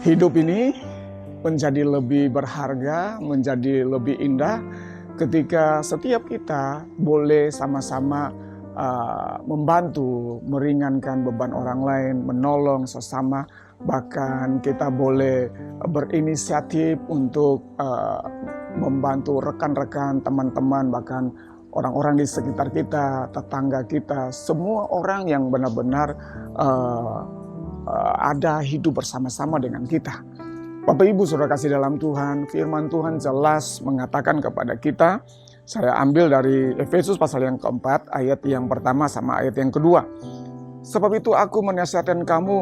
Hidup ini menjadi lebih berharga, menjadi lebih indah ketika setiap kita boleh sama-sama membantu, meringankan beban orang lain, menolong sesama, bahkan kita boleh berinisiatif untuk membantu rekan-rekan, teman-teman, bahkan orang-orang di sekitar kita, tetangga kita, semua orang yang benar-benar ada hidup bersama-sama dengan kita. Bapak Ibu Saudara kasih dalam Tuhan, firman Tuhan jelas mengatakan kepada kita, saya ambil dari Efesus pasal yang keempat, ayat yang pertama sama ayat yang kedua. Sebab itu aku menasihatkan kamu,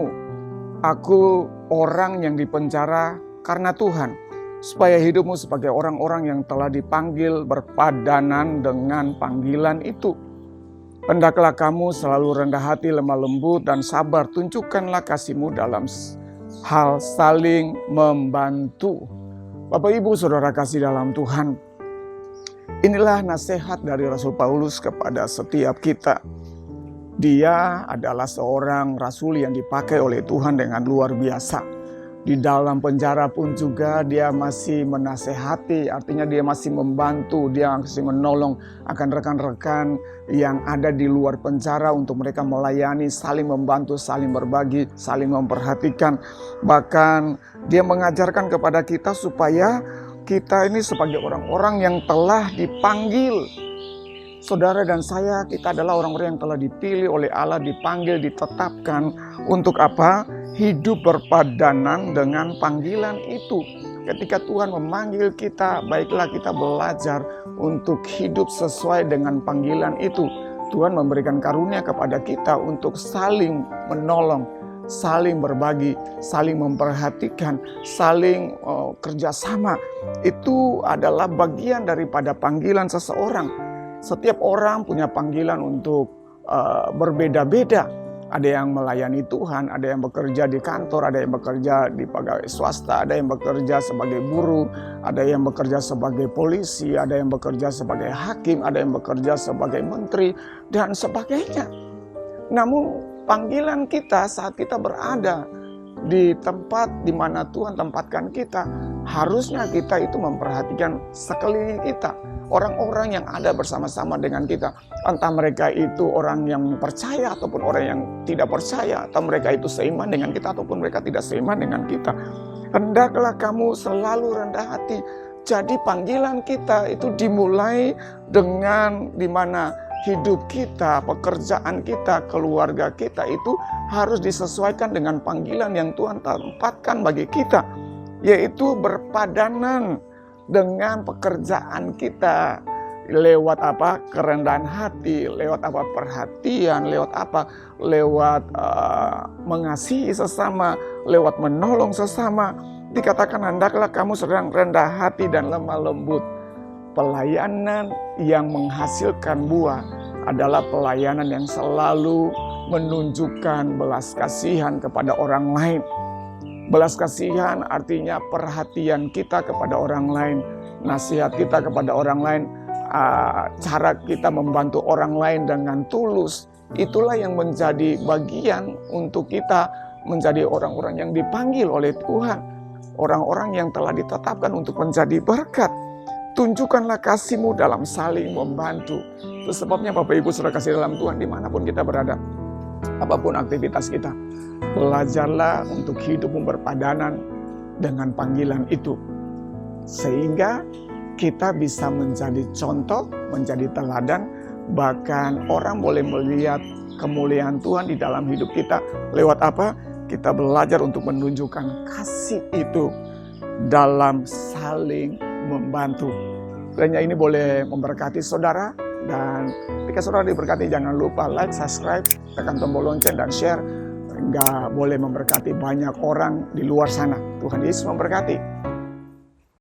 aku orang yang dipenjara karena Tuhan, supaya hidupmu sebagai orang-orang yang telah dipanggil berpadanan dengan panggilan itu. Hendaklah kamu selalu rendah hati, lemah lembut, dan sabar. Tunjukkanlah kasihmu dalam hal saling membantu. Bapak Ibu Saudara kasih dalam Tuhan, inilah nasihat dari Rasul Paulus kepada setiap kita. Dia adalah seorang rasul yang dipakai oleh Tuhan dengan luar biasa. Di dalam penjara pun juga dia masih menasehati, artinya dia masih membantu, dia masih menolong akan rekan-rekan yang ada di luar penjara untuk mereka melayani, saling membantu, saling berbagi, saling memperhatikan. Bahkan dia mengajarkan kepada kita supaya kita ini sebagai orang-orang yang telah dipanggil. Saudara dan saya, kita adalah orang-orang yang telah dipilih oleh Allah, dipanggil, ditetapkan untuk apa? Hidup berpadanan dengan panggilan itu. Ketika Tuhan memanggil kita, baiklah kita belajar untuk hidup sesuai dengan panggilan itu. Tuhan memberikan karunia kepada kita untuk saling menolong, saling berbagi, saling memperhatikan, saling kerjasama. Itu adalah bagian daripada panggilan seseorang. Setiap orang punya panggilan untuk berbeda-beda. Ada yang melayani Tuhan, ada yang bekerja di kantor, ada yang bekerja di pegawai swasta, ada yang bekerja sebagai buruh, ada yang bekerja sebagai polisi, ada yang bekerja sebagai hakim, ada yang bekerja sebagai menteri, dan sebagainya. Namun panggilan kita saat kita berada di tempat di mana Tuhan tempatkan kita, harusnya kita itu memperhatikan sekeliling kita. Orang-orang yang ada bersama-sama dengan kita, entah mereka itu orang yang percaya ataupun orang yang tidak percaya, atau mereka itu seiman dengan kita ataupun mereka tidak seiman dengan kita. Hendaklah kamu selalu rendah hati. Jadi panggilan kita itu dimulai dengan dimana hidup kita, pekerjaan kita, keluarga kita itu harus disesuaikan dengan panggilan yang Tuhan tempatkan bagi kita, yaitu berpadanan dengan pekerjaan kita. Lewat apa? Kerendahan hati, lewat apa? Perhatian, lewat apa? Lewat mengasihi sesama, lewat menolong sesama. Dikatakan hendaklah kamu sedang rendah hati dan lemah lembut. Pelayanan yang menghasilkan buah adalah pelayanan yang selalu menunjukkan belas kasihan kepada orang lain. Belas kasihan artinya perhatian kita kepada orang lain, nasihat kita kepada orang lain, cara kita membantu orang lain dengan tulus. Itulah yang menjadi bagian untuk kita menjadi orang-orang yang dipanggil oleh Tuhan. Orang-orang yang telah ditetapkan untuk menjadi berkat. Tunjukkanlah kasihmu dalam saling membantu. Itu sebabnya Bapak Ibu Saudara kasih dalam Tuhan dimanapun kita berada, apapun aktivitas kita, belajarlah untuk hidupmu berpadanan dengan panggilan itu. Sehingga kita bisa menjadi contoh, menjadi teladan, bahkan orang boleh melihat kemuliaan Tuhan di dalam hidup kita. Lewat apa? Kita belajar untuk menunjukkan kasih itu dalam saling membantu. Kiranya ini boleh memberkati saudara, dan ketika saudara diberkati jangan lupa like, subscribe, tekan tombol lonceng dan share, sehingga boleh memberkati banyak orang di luar sana. Tuhan Yesus memberkati.